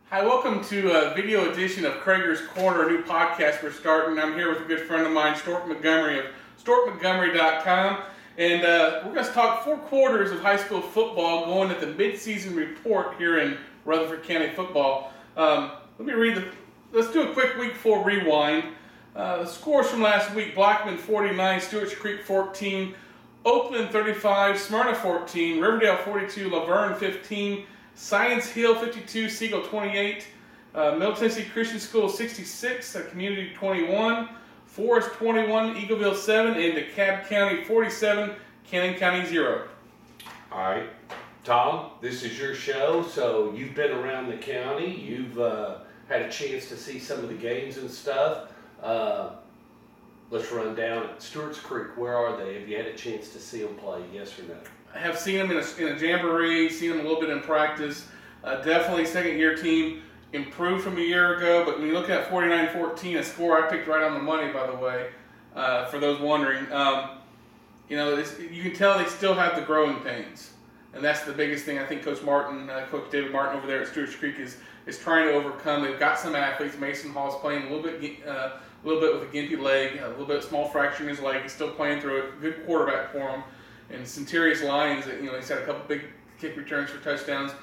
Hi, welcome to a video edition of Kreager's Korner, a new podcast we're starting. I'm here with a good friend of mine, Stork Montgomery of StorkMontgomery.com. And we're going to talk 4 quarters of high school football going at the mid-season report here in Rutherford County football. Let's do a quick week 4 rewind. The scores from last week: Blackman 49, Stewart's Creek 14, Oakland 35, Smyrna 14, Riverdale 42, Laverne 15, Science Hill 52, Siegel 28, Middle Tennessee Christian School 66, Community 21, Forest 21, Eagleville 7, and DeKalb County 47, Cannon County 0. All right, Tom, this is your show, so you've been around the county. You've had a chance to see some of the games and stuff. Let's run down at Stewart's Creek. Where are they? Have you had a chance to see them play, yes or no? I have seen them in a jamboree, seen them a little bit in practice. Definitely second-year team, improved from a year ago, but when you look at 49-14, a score I picked right on the money, by the way, for those wondering. You can tell they still have the growing pains, and that's the biggest thing I think Coach David Martin over there at Stewart's Creek is trying to overcome. They've got some athletes. Mason Hall's playing a little bit with a gimpy leg, a little bit small fracture in his leg. He's still playing through it. Good quarterback for him. And Centurious Lions, he's had a couple big kick returns for touchdowns.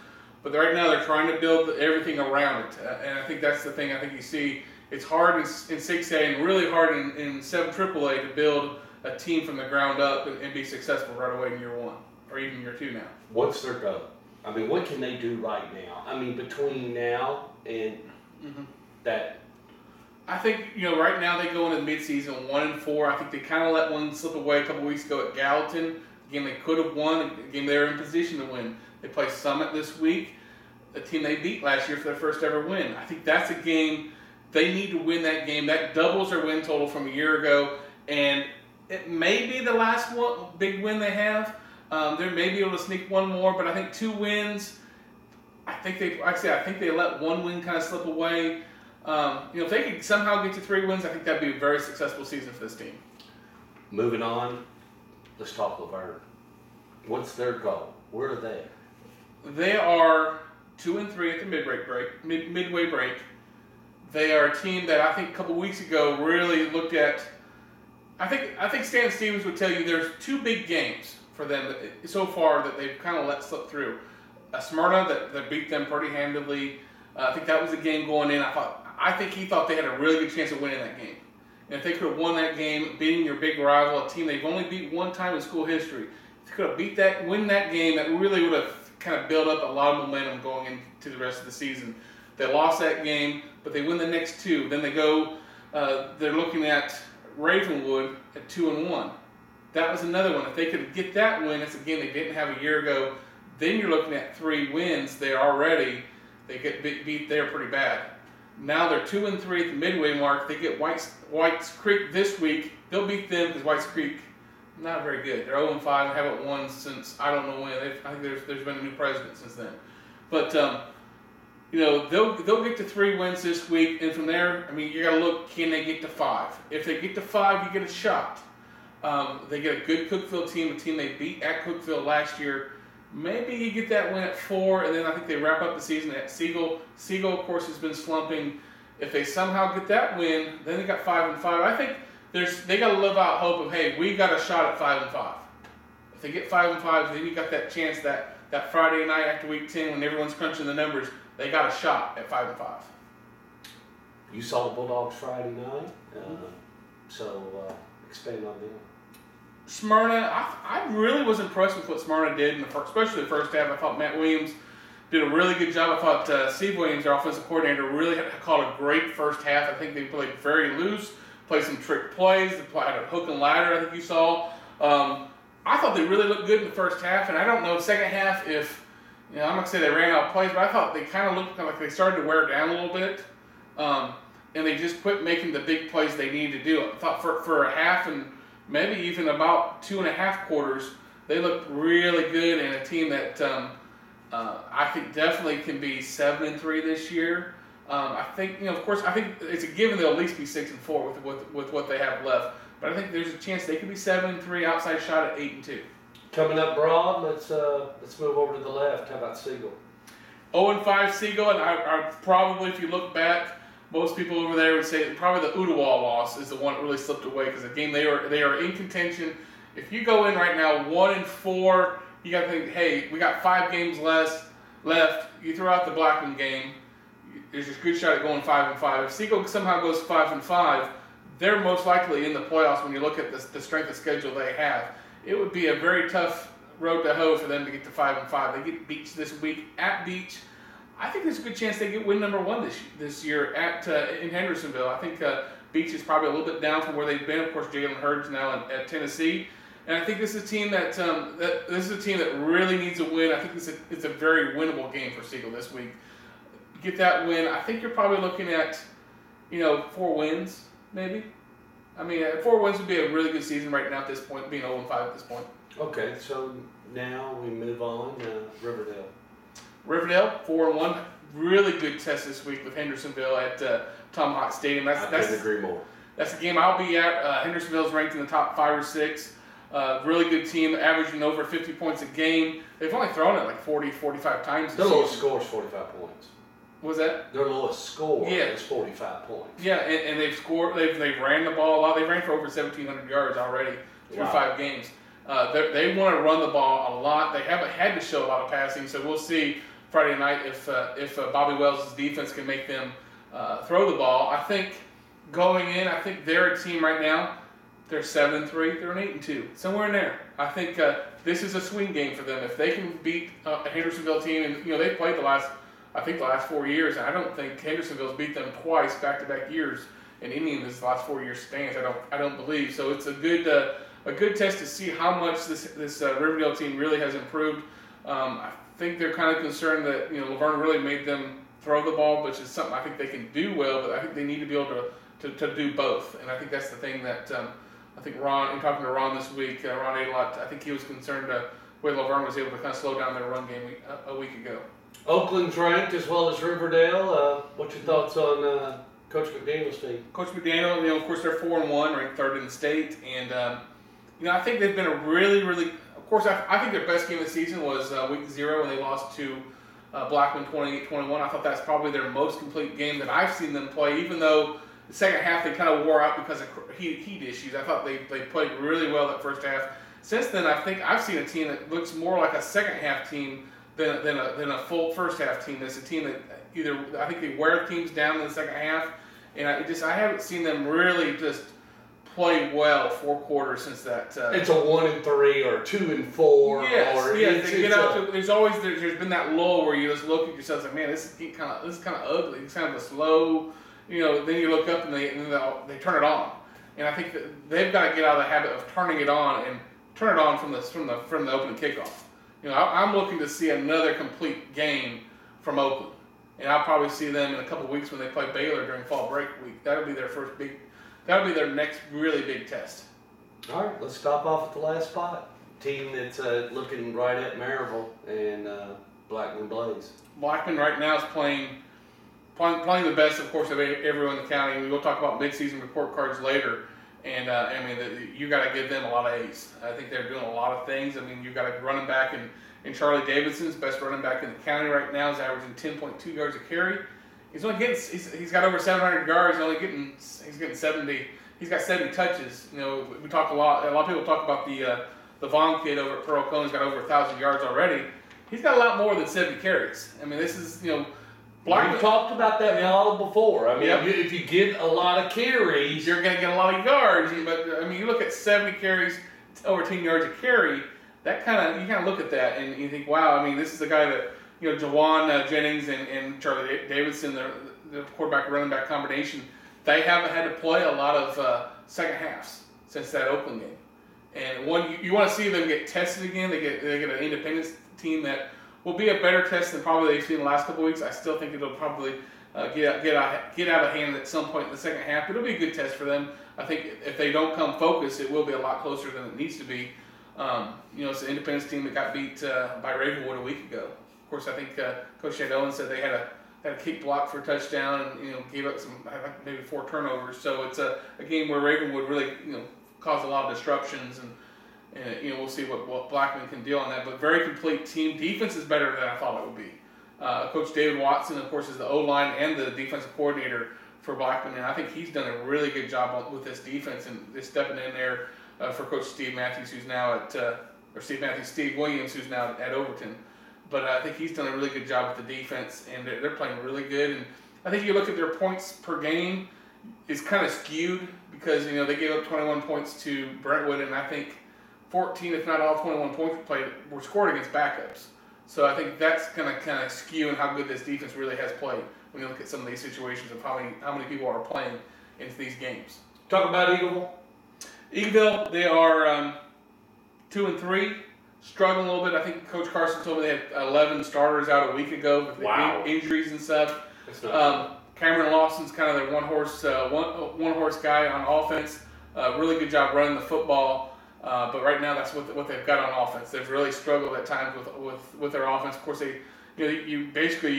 But right now they're trying to build everything around it. And I think that's the thing I think you see. It's hard in 6A and really hard in 7 AAA to build a team from the ground up and be successful right away in year 1 or even year 2 now. What's their goal? I mean, what can they do right now? I mean, between now and that. I think, right now they go into mid-season 1-4. I think they kind of let one slip away a couple weeks ago at Gallatin. Again, they could have won. Again, they were in position to win. They play Summit this week, a team they beat last year for their first ever win. I think that's a game they need to win that game. That doubles their win total from a year ago, and it may be the last big win they have. They may be able to sneak one more, but I think 2 wins. I think they let 1 win kind of slip away. If they could somehow get to 3 wins, I think that'd be a very successful season for this team. Moving on, let's talk Laverne. What's their goal? Where are they? They are 2-3 at the midway break. They are a team that I think a couple weeks ago really looked at. I think Stan Stevens would tell you there's 2 big games for them so far that they've kind of let slip through. Smyrna that beat them pretty handily. I think that was the game going in. I think he thought they had a really good chance of winning that game. And if they could have won that game, beating your big rival, a team they've only beat 1 time in school history, if they could have win that game, that really would have kind of built up a lot of momentum going into the rest of the season. They lost that game, but they win the next 2. Then they go, they're looking at Ravenwood at 2-1. That was another one. If they could get that win, it's a game they didn't have a year ago, then you're looking at 3 wins there already. They get beat there pretty bad. Now they're 2-3 at the midway mark. They get White's Creek this week. They'll beat them because White's Creek not very good. They're 0-5 and haven't won since I don't know when. I think there's been a new president since then. But they'll get to 3 wins this week, and from there, you got to look. Can they get to 5? If they get to 5, you get a shot. They get a good Cookeville team, a team they beat at Cookeville last year. Maybe you get that win at 4, and then I think they wrap up the season at Siegel. Siegel, of course, has been slumping. If they somehow get that win, then they got 5-5. I think they got to live out hope of, hey, we got a shot at 5-5. If they get 5-5, then you got that chance that Friday night after week 10 when everyone's crunching the numbers, they got a shot at 5-5. You saw the Bulldogs Friday night, so expand on them. Smyrna, I really was impressed with what Smyrna did, especially the first half. I thought Matt Williams did a really good job. I thought Steve Williams, their offensive coordinator, really called a great first half. I think they played very loose, played some trick plays, they played a hook and ladder, I think you saw. I thought they really looked good in the first half, and I don't know, second half, if, I'm not going to say they ran out of plays, but I thought they kind of looked like they started to wear down a little bit, and they just quit making the big plays they needed to do. I thought for a half and maybe even about 2.5 quarters, they looked really good, and a team that I think definitely can be 7-3 this year. I think, of course, I think it's a given they'll at least be 6-4 with what they have left. But I think there's a chance they could be 7-3, outside shot at 8-2. Coming up broad, let's move over to the left. How about Siegel? 0-5 Siegel, and I probably, if you look back, most people over there would say probably the Ottawa loss is the one that really slipped away because again they are in contention. If you go in right now 1-4, you got to think, hey, we got 5 games left. You throw out the Blackman game, there's a good shot at going 5-5. If Siegel somehow goes 5-5, they're most likely in the playoffs when you look at the strength of schedule they have. It would be a very tough road to hoe for them to get to 5-5. They get Beach this week at Beach. I think there's a good chance they get win number 1 this year in Hendersonville. I think Beach is probably a little bit down from where they've been. Of course, Jalen Hurd's now at Tennessee, and I think this is a team that really needs a win. I think it's a very winnable game for Siegel this week. Get that win. I think you're probably looking at 4 wins maybe. I mean, 4 wins would be a really good season right now at this point, being 0-5 at this point. Okay, so now we move on to Riverdale. Riverdale, 4-1. Really good test this week with Hendersonville at Tomahawk Stadium. I couldn't agree more. That's the game I'll be at. Hendersonville's ranked in the top 5 or 6. Really good team, averaging over 50 points a game. They've only thrown it like 40, 45 times. Their lowest score is 45 points. What was that? Their lowest score is 45 points. Yeah, and they've scored. They've ran the ball a lot. They ran for over 1,700 yards already through 5 games. They want to run the ball a lot. They haven't had to show a lot of passing, so we'll see Friday night if Bobby Wells' defense can make them throw the ball. I think going in, I think they're a team right now. They're 7-3. They're an 8-2, somewhere in there. I think this is a swing game for them. If they can beat a Hendersonville team, and they've played the last 4 years, and I don't think Hendersonville's beat them twice back-to-back years in any of this last 4 years stands. I don't believe so. It's a good test to see how much this Riverdale team really has improved. I think they're kind of concerned that Laverne really made them throw the ball, which is something I think they can do well, but I think they need to be able to do both. And I think that's the thing that I think Ron, in talking to Ron this week, Ron Adelot, I think he was concerned where Laverne was able to kind of slow down their run game a week ago. Oakland's ranked as well as Riverdale. What's your thoughts on Coach McDaniel's team? Coach McDaniel, of course, they're 4-1, ranked 3rd in the state, and I think they've been a really, really. Of course, I think their best game of the season was week 0 when they lost to Blackman 28-21. I thought that's probably their most complete game that I've seen them play, even though the second half they kind of wore out because of heat issues. I thought they played really well that first half. Since then, I think I've seen a team that looks more like a second half team than a full first half team. It's a team that I think they wear teams down in the second half, and I haven't seen them really just play well 4 quarters since that. It's a 1-3 or 2-4. Yes. They get out to. There's been that lull where you just look at yourself and say, man, this is kind of ugly. It's kind of a slow. Then you look up and they turn it on, and I think that they've got to get out of the habit of turning it on and turn it on from the opening kickoff. I'm looking to see another complete game from Oakland, and I'll probably see them in a couple of weeks when they play Baylor during fall break week. That'll be their next really big test. All right, let's stop off at the last spot. Team that's looking right at Maryville and Blackman Blaze. Blackman right now is playing the best, of course, of everyone in the county. We'll talk about midseason report cards later. And, you got to give them a lot of A's. I think they're doing a lot of things. You got a running back in Charlie Davidson's best running back in the county right now. Is averaging 10.2 yards a carry. He's only getting. He's got over 700 yards. He's getting 70. He's got 70 touches. We talk a lot. A lot of people talk about the Vaughn kid over at Pearl Cone. He's got over 1,000 yards already. He's got a lot more than 70 carries. This is We've talked about that model before. If you get a lot of carries, you're going to get a lot of yards. But you look at 70 carries, over 10 yards a carry. That you kind of look at that and you think, wow. This is the guy that Jawan Jennings and Charlie Davidson, the quarterback running back combination. They haven't had to play a lot of second halves since that Oakland game. And you want to see them get tested again. They get an independence team that will be a better test than probably they've seen the last couple of weeks. I still think it'll probably get out of hand at some point in the second half. It'll be a good test for them. I think if they don't come focused, it will be a lot closer than it needs to be. It's an independence team that got beat by Ravenwood a week ago. Of course, I think Coach Shad Owen said they had a kick block for a touchdown and gave up maybe 4 turnovers. So it's a game where Ravenwood really caused a lot of disruptions and we'll see what Blackman can deal on that. But very complete team. Defense is better than I thought it would be. Coach David Watson, of course, is the O-line and the defensive coordinator for Blackman, and I think he's done a really good job with this defense and just stepping in there for Coach Steve Matthews, who's now Steve Williams, who's now at Overton. But I think he's done a really good job with the defense, and they're playing really good. And I think you look at their points per game, it's kind of skewed because they gave up 21 points to Brentwood, and I think 14, if not all 21 points were scored against backups. So I think that's going to kind of skew in how good this defense really has played when you look at some of these situations of how many people are playing into these games. Talk about Eagleville. Eagleville, they are 2-3, struggling a little bit. I think Coach Carson told me they had 11 starters out a week ago with injuries and stuff. That's not Cameron Lawson's kind of their one horse guy on offense. Really good job running the football. But right now, that's what they've got on offense. They've really struggled at times with their offense. Of course, you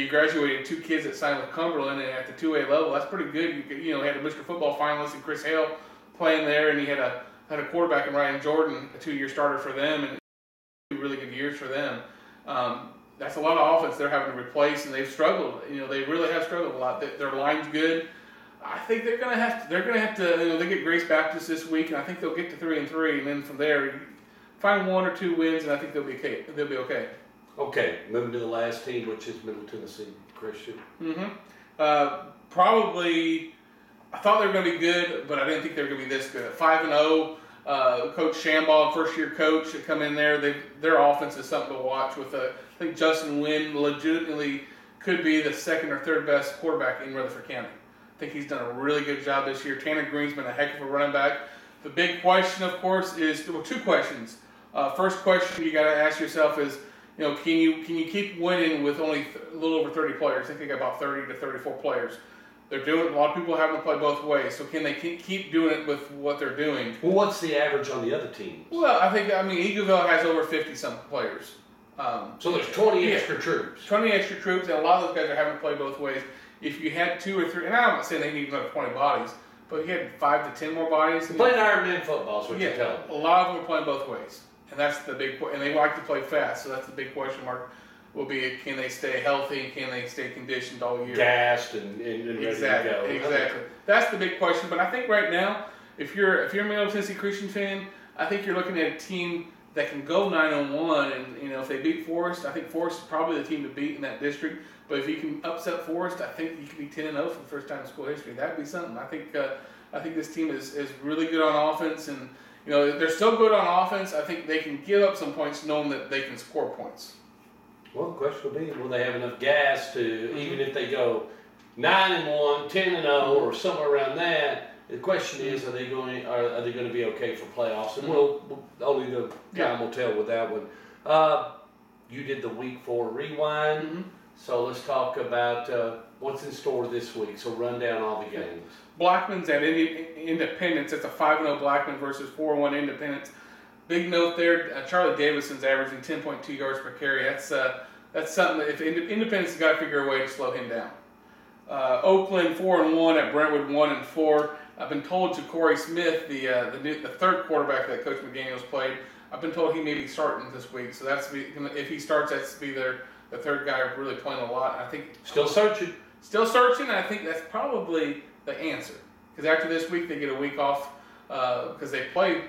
graduated 2 kids that signed with Cumberland and at the 2A level. That's pretty good. You had a Mr. Football finalist in Chris Hale playing there, and you had a quarterback in Ryan Jordan, a 2-year starter for them, and 2 really good years for them. That's a lot of offense they're having to replace, and they've struggled. They really have struggled a lot. Their line's good. I think they're gonna have to. They get Grace Baptist this week, and I think they'll get to 3-3, and then from there, you find 1 or 2 wins, and I think they'll be okay. They'll be okay. Okay, moving to the last team, which is Middle Tennessee Christian. Probably. I thought they were going to be good, but I didn't think they were going to be this good. 5-0. Coach Shambaugh, first-year coach, had come in there. Their offense is something to watch. I think Justin Wynn legitimately could be the 2nd or 3rd best quarterback in Rutherford County. I think he's done a really good job this year. Tanner Green's been a heck of a running back. The big question, of course, is 2 questions. First question you got to ask yourself is, can you keep winning with only a little over 30 players? I think they got about 30 to 34 players. They're doing a lot of people having to play both ways. So can they keep doing it with what they're doing? Well, what's the average on the other teams? Well, Eagleville has over 50-some players. So there's 20 extra troops. 20 extra troops, and a lot of those guys are having to play both ways. If you had 2 or 3, and I'm not saying they need another 20 bodies, but if you had 5 to 10 more bodies. Playing Ironman football is what you're telling me. A lot of them are playing both ways, and that's the big. And they like to play fast, so that's the big question mark. Will be, can they stay healthy and can they stay conditioned all year? Gassed and ready to go. Exactly. That's the big question. But I think right now, if you're a Middle Tennessee Christian fan, I think you're looking at a team that can go 9-1, and if they beat Forest, I think Forest is probably the team to beat in that district. But if you can upset Forest, I think you can be 10-0 for the first time in school history. That'd be something. I think this team is really good on offense, and they're still good on offense. I think they can give up some points, knowing that they can score points. Well, the question will be, will they have enough gas to, even if they go 9-1, 10-0, or somewhere around that? The question is, are they going to be okay for playoffs? And only the time will tell with that one. You did the Week 4 rewind, so let's talk about what's in store this week. So run down all the games. Blackman's at Independence. It's a 5-0 Blackman versus 4-1 Independence. Big note there, Charlie Davison's averaging 10.2 yards per carry. That's something that if Independence has got to figure a way to slow him down. Oakland 4-1 at Brentwood 1-4. I've been told Ja'Cory Smith, the 3rd quarterback that Coach McDaniels played, I've been told he may be starting this week. So if he starts, that's be the 3rd guy really playing a lot. I think still searching. I think that's probably the answer because after this week they get a week off. Because they play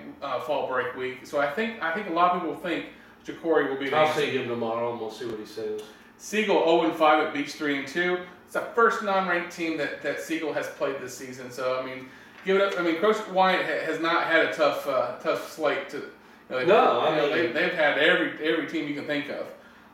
fall break week, so I think a lot of people think Ja'Cory will be. I'll see him tomorrow, and we'll see what he says. Siegel 0-5 at Beach 3-2. It's the first non-ranked team that Siegel has played this season. So give it up. Coach Wyatt has not had a tough slate to. They've had every team you can think of.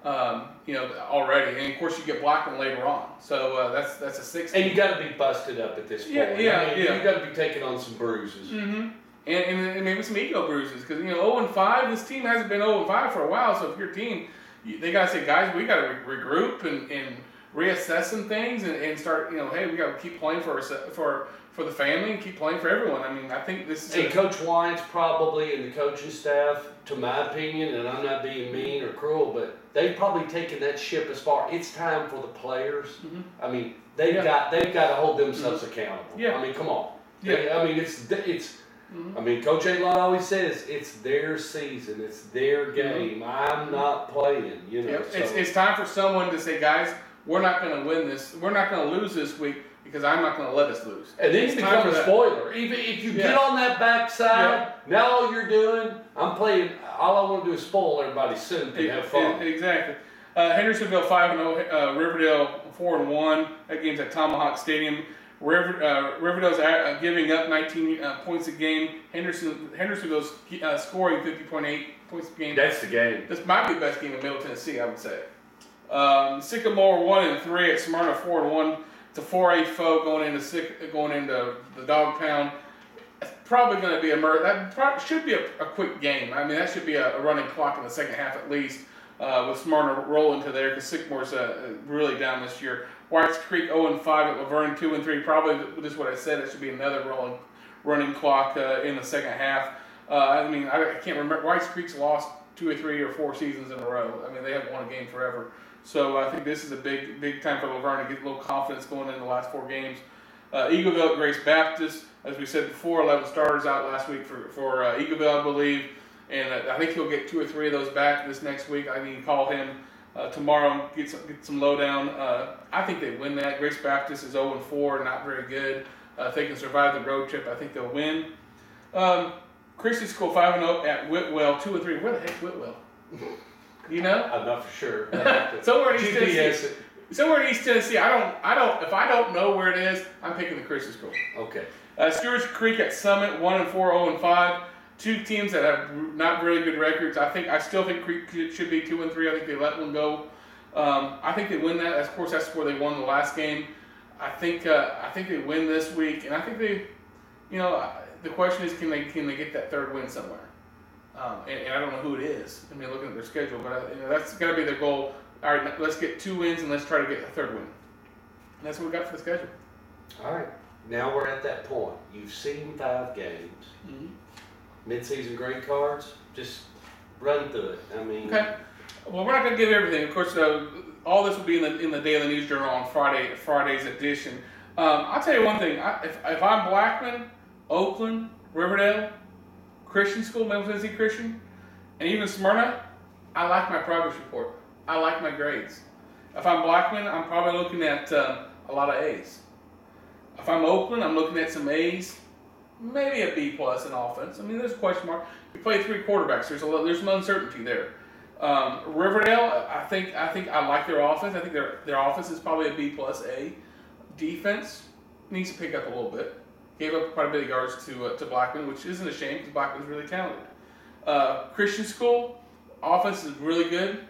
Already, and of course you get Blackman later on. So that's a 6. And you got to be busted up at this point. You got to be taking on some bruises. And maybe some ego bruises because 0-5. This team hasn't been 0-5 for a while. So if your team, they got to say, guys, we got to regroup and reassess some things and start. Hey, we got to keep playing for the family and keep playing for everyone. I think this is. And Coach Wyatt's probably and the coaching staff, to my opinion, and I'm not being mean or cruel, but they've probably taken that ship as far. It's time for the players. They've got to hold themselves accountable. Yeah. Come on. Yeah. It's I mean, Coach A-Lot always says it's their season, it's their game. I'm not playing, you know. Yep. So. It's time for someone to say, guys, we're not going to win this. We're not going to lose this week because I'm not going to let us lose. And then it's you become a spoiler. Even if you get on that backside, now all you're doing, I'm playing. All I want to do is spoil everybody's soup and have fun. Exactly. Hendersonville 5-0, Riverdale 4-1. That game's at Tomahawk Stadium. Riverdale's giving up 19 points a game. Hendersonville's scoring 50.8 points a game. That's the game. This might be the best game in Middle Tennessee, I would say. Sycamore 1-3 at Smyrna 4-1. It's a 4A foe going into the dog pound. It's probably going to be should be a quick game. I mean, that should be a running clock in the second half at least. With Smyrna rolling to there because Sycamore's really down this year. Whites Creek 0-5 at Laverne 2-3. Probably just what I said. It should be another running clock in the second half. I mean, I can't remember. Whites Creek's lost 2 or 3 or 4 seasons in a row. I mean, they haven't won a game forever. So I think this is a big time for Laverne to get a little confidence going in the last 4 games. Eagleville at Grace Baptist, as we said before, 11 starters out last week for Eagleville, I believe. And I think he'll get 2 or 3 of those back this next week. I mean, call him tomorrow, get some lowdown. I think they win that. Grace Baptist is 0-4, not very good. If they can survive the road trip, I think they'll win. Christian School 5-0 at Whitwell, 2-3. Where the heck's Whitwell? You know? I'm not for sure. Somewhere in East Tennessee. Somewhere in East Tennessee. If I don't know where it is, I'm picking the Christian School. Okay. Stewart's Creek at Summit, 1-4, 0-5. 2 teams that have not really good records. I still think Creek should be 2-3. I think they let one go. I think they win that. Of course, that's where they won the last game. I think they win this week, and I think they, the question is, can they get that third win somewhere? And I don't know who it is. I mean, looking at their schedule, but that's got to be their goal. All right, let's get 2 wins and let's try to get a third win. And that's what we got for the schedule. All right, now we're at that point. You've seen 5 games. Mm-hmm. Mid-season grade cards, just run through it. I mean, okay. Well, we're not going to give everything. Of course, all this will be in the Daily News Journal on Friday's edition. I'll tell you one thing. If I'm Blackman, Oakland, Riverdale, Christian School, Middle Tennessee Christian, and even Smyrna, I like my progress report. I like my grades. If I'm Blackman, I'm probably looking at a lot of A's. If I'm Oakland, I'm looking at some A's. Maybe a B+ in offense. I mean, there's a question mark. We play 3 quarterbacks. There's some uncertainty there. Riverdale, I think I like their offense. I think their offense is probably a B+A. Defense needs to pick up a little bit. Gave up quite a bit of yards to Blackman, which isn't a shame because Blackman's really talented. Christian School, offense is really good.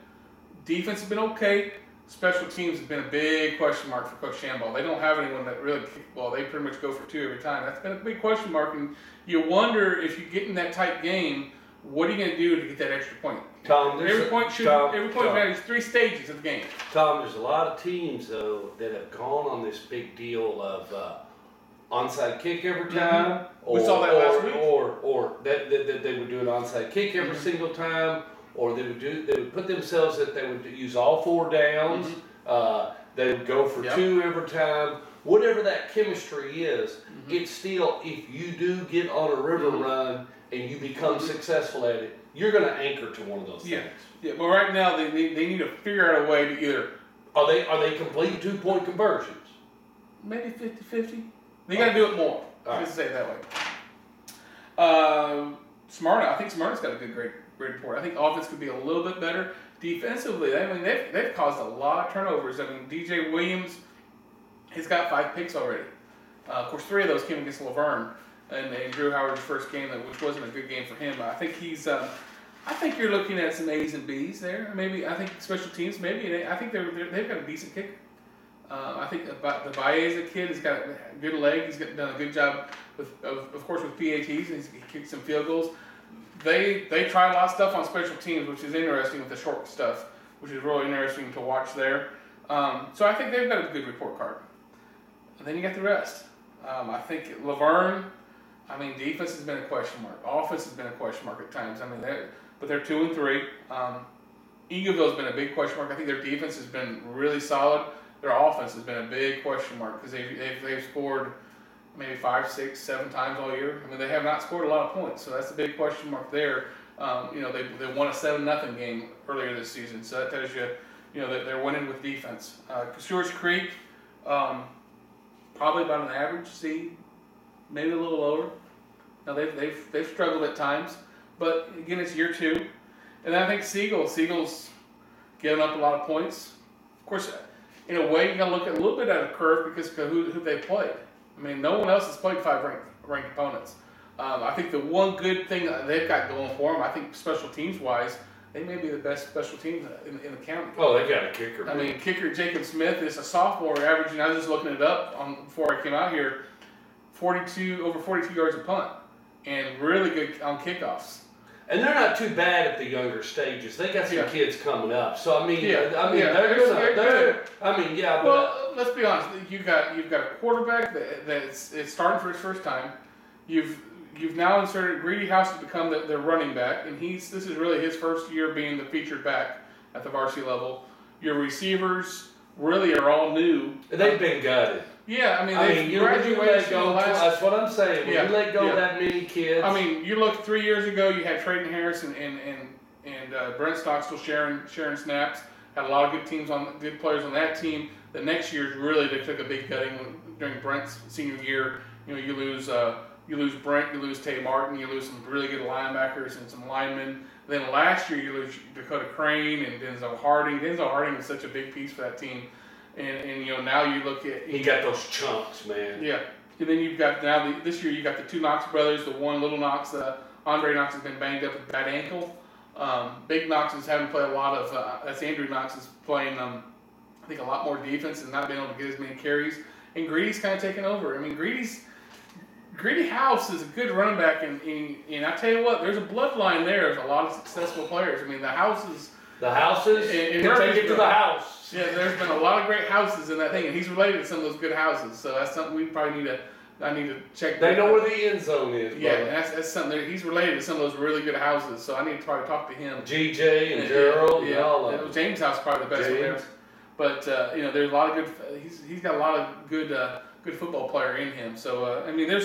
Defense has been okay. Special teams has been a big question mark for Coach Shambaugh. They don't have anyone that really kick the ball. They pretty much go for 2 every time. That's been a big question mark, and you wonder if you get in that tight game, what are you going to do to get that extra point? Tom, every point matters. 3 stages of the game. Tom, there's a lot of teams though that have gone on this big deal of onside kick every time. We saw that last week. Or that they would do an onside kick every single time. Or they would put themselves that they would use all 4 downs. They would go for 2 every time. Whatever that chemistry is, it's still, if you do get on a river run and you become successful at it, you're going to anchor to one of those things. Yeah, but right now they need to figure out a way to either are they complete 2-point conversions? Maybe 50-50. They got to do it more. Let's say it that way. Smyrna, I think Smyrna's got a good grade report. I think offense could be a little bit better. Defensively, I mean, they've caused a lot of turnovers. I mean, DJ Williams, he's got 5 picks already. Of course, 3 of those came against Laverne and Drew Howard's first game, which wasn't a good game for him. I think I think you're looking at some A's and B's there. Maybe I think special teams. Maybe I think they've got a decent kicker. I think the Baez, a kid, has got a good leg. He's done a good job of course, with PATs, and he kicked some field goals. They try a lot of stuff on special teams, which is interesting with the short stuff, which is really interesting to watch there. So I think they've got a good report card. And then you got the rest. I think Laverne, I mean, defense has been a question mark. Offense has been a question mark at times. I mean, but they're 2-3. Eagleville's been a big question mark. I think their defense has been really solid. Their offense has been a big question mark because they've scored maybe 5, 6, 7 times all year. I mean, they have not scored a lot of points, so that's a big question mark there. They won a 7-0 game earlier this season, so that tells you, that they're winning with defense. Stewart's Creek, probably about an average C, maybe a little lower. Now they've struggled at times, but again, it's year 2. And then I think Seagull's given up a lot of points. Of course, in a way, you got to look at a little bit at a curve because of who they played. I mean, no one else has played 5 ranked opponents. I think the one good thing that they've got going for them, I think special teams wise, they may be the best special teams in the county. Oh, they got a kicker. I mean, kicker Jacob Smith is a sophomore, averaging. I was just looking it up before I came out here, over 42 yards a punt, and really good on kickoffs. And they're not too bad at the younger stages. They got some kids coming up. So I mean, they're good. Well, let's be honest. You've got a quarterback that's starting for his first time. You've now inserted Greedy House to become their running back, and this is really his first year being the featured back at the varsity level. Your receivers really are all new. They've been gutted. Yeah, I mean, you let go. That's what I'm saying. When you let go that many kids. I mean, you look 3 years ago, you had Trayton Harris and Brent Stockstill sharing snaps. Had a lot of good players on that team. The next year, really, they took a big gutting during Brent's senior year. You lose Brent, you lose Tay Martin, you lose some really good linebackers and some linemen. Then last year, you lose Dakota Crane and Denzel Harding. Denzel Harding is such a big piece for that team. And now you look at... He got those chunks, man. Yeah. And then you've got this year you got the 2 Knox brothers, the one little Knox, Andre Knox has been banged up with a bad ankle. Big Knox is having played a lot of, that's Andrew Knox is playing, I think a lot more defense and not being able to get as many carries. And Greedy's kind of taking over. I mean, Greedy House is a good running back, and I tell you what, there's a bloodline there of a lot of successful players. I mean, the houses and take it to the house. Yeah, there's been a lot of great houses in that thing, and he's related to some of those good houses. So that's something we probably I need to check. They know where the end zone is. Yeah, and that's something he's related to some of those really good houses. So I need to probably talk to him. GJ and Gerald and all of them. James House is probably the best one there. But there's a lot of good. He's got a lot of good football player in him. So I mean, they're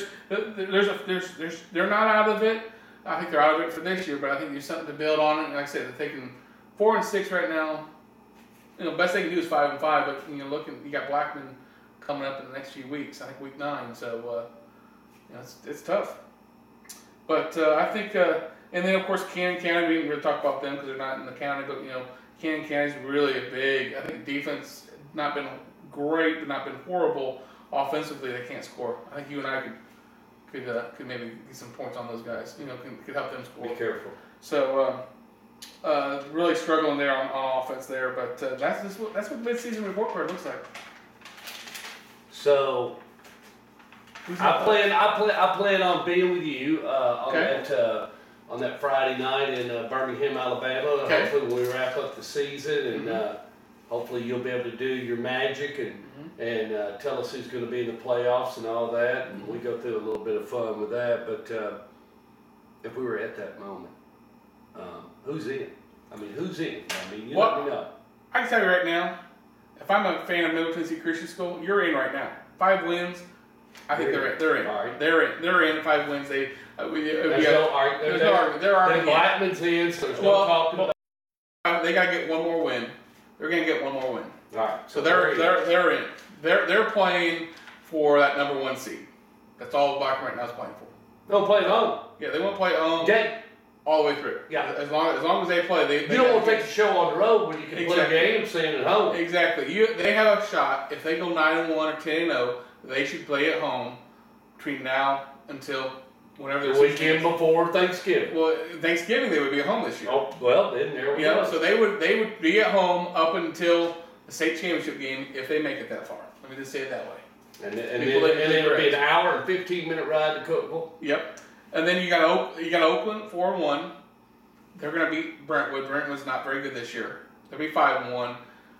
not out of it. I think they're out of it for this year, but I think there's something to build on it. And like I said, they're taking 4-6 right now. Best they can do is 5-5. But you got Blackman coming up in the next few weeks. I think week 9. So it's tough. But I think, and then of course Cannon County. We didn't really talk about them because they're not in the county. But Cannon County's really a big. I think defense not been great, but not been horrible. Offensively, they can't score. I think you and I could maybe get some points on those guys. Could help them score. Be careful. So really struggling there on offense there, but that's what the midseason report card looks like. So I plan on being with you on that Friday night in Birmingham, Alabama. Okay. Hopefully when we wrap up the season and. Hopefully you'll be able to do your magic and tell us who's going to be in the playoffs and all that. And we go through a little bit of fun with that. But if we were at that moment, who's in? I mean, who's in? I mean, let me know. I can tell you right now, if I'm a fan of Middle Tennessee Christian School, you're in right now. 5 wins. I think they're in. All right. They're in 5 wins. There's no argument. They're already Blackman's in, so there's no talking about. They got to get one more win. They're going to get one more win. All right. So they're in. They're playing for that number 1 seed. That's all Blackman right now is playing for. They'll play at home. Yeah, they won't play at home all the way through. Yeah. As long as they play, they you don't want to take the show on the road when you can play a game staying at home. Exactly. They have a shot. If they go 9-1 or 10-0, they should play at home between now until whenever the weekend before Thanksgiving. Well, Thanksgiving they would be at home this year. Oh, well, then there we go. So they would be at home up until the state championship game if they make it that far. Let me just say it that way. And then it'll be an hour and 15-minute ride to Cookville. Yep. And then you got Oakland 4-1. They're going to beat Brentwood. Brentwood's not very good this year. They'll be 5-1.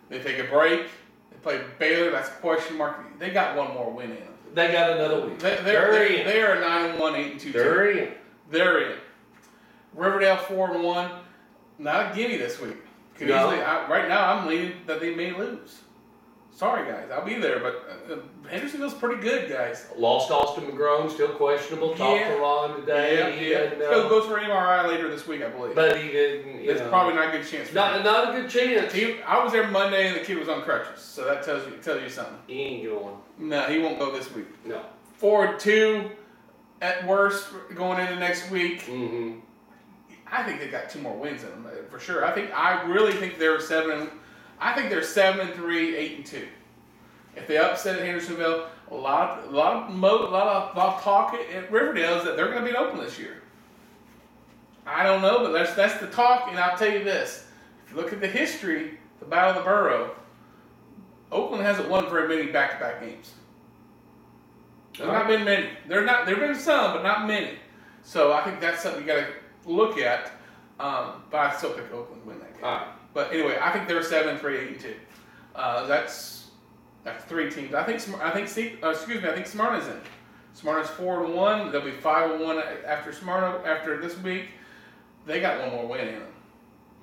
They take a break. They play Baylor. That's a question mark. They got one more win in them. They got another win. They are 9-1, 8-2. They're in. Riverdale 4-1. Not a gimme this week. No. Right now, I'm leaning that they may lose. Sorry, guys. I'll be there, but Hendersonville's pretty good, guys. Lost Austin McGrone, still questionable. Talked to Ron today. Yeah. He'll go for an MRI later this week, I believe. But he didn't. It's probably not a good chance. Not a good chance. I was there Monday, and the kid was on crutches, so that tells you something. He ain't going. No, he won't go this week. No. 4-2 at worst going into next week. Mm-hmm. I think they got 2 more wins in them for sure. I really think they're 7. I think they're 7-3, 8-2. If they upset Hendersonville, a lot of talk at Riverdale is that they're going to beat Oakland this year. I don't know, but that's the talk. And I'll tell you this: if you look at the history, the Battle of the Borough, Oakland hasn't won very many back-to-back games. There's not been many. There've been some, but not many. So I think that's something you got to look at. But I still think Oakland win that game. All right. But anyway, I think they're 7-3, 8-2. That's 3 teams. I think Smyrna's in. Smyrna's 4-1. They'll be 5-1 after Smyrna after this week. They got 1 more win in them.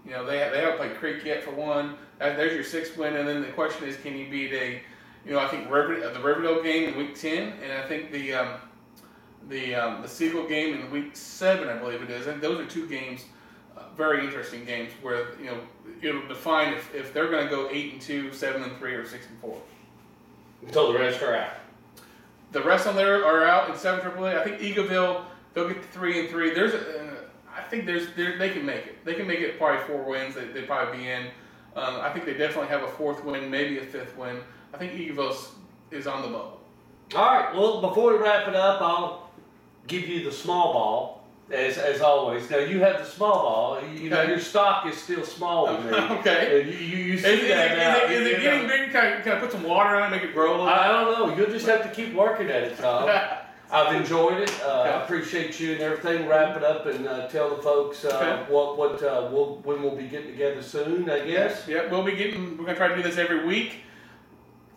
You know, they haven't played Creek yet for one. There's your 6th win, and then the question is, can you beat I think the Riverdale game in week 10, and I think the Siegel game in week 7, I believe it is. And those are 2 games, very interesting games where it'll define if they're going to go 8-2, 7-3, or 6-4. Until the rest are out. The rest on there are out in 7 AAA. I think Eagleville, they'll get to 3-3. I think they can make it. They can make it probably 4 wins. They'd probably be in. I think they definitely have a 4th win, maybe a 5th win. I think Eagleville is on the bubble. All right. Well, before we wrap it up, I'll give you the small ball, as always. Now, you have the small ball. Your stock is still small with me. Okay. You see that now. Is it getting bigger? Can I put some water on it, make it grow a little bit? I don't know. You'll just have to keep working at it, Tom. I've enjoyed it. I appreciate you and everything. Wrap it up and tell the folks when we'll be getting together soon, I guess. Yeah, we're going to try to do this every week.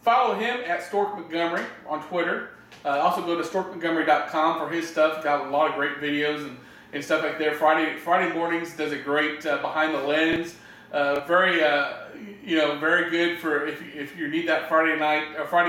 Follow him at Stork Montgomery on Twitter. Also go to storkmontgomery.com for his stuff. Got a lot of great videos and stuff like there. Friday mornings does a great behind the lens. Very good for if you need that Friday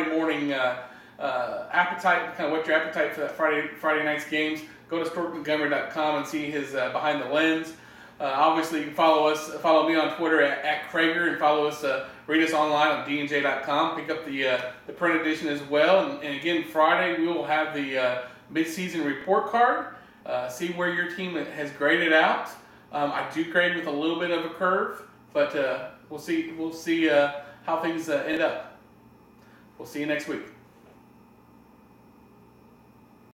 morning appetite, kind of whet your appetite for that Friday night's games. Go to storkmontgomery.com and see his behind the lens. Obviously, you can follow me on Twitter at Kreager, and read us online on dnj.com. Pick up the print edition as well. And again, Friday we will have the mid-season report card. See where your team has graded out. I do grade with a little bit of a curve, but we'll see how things end up. We'll see you next week.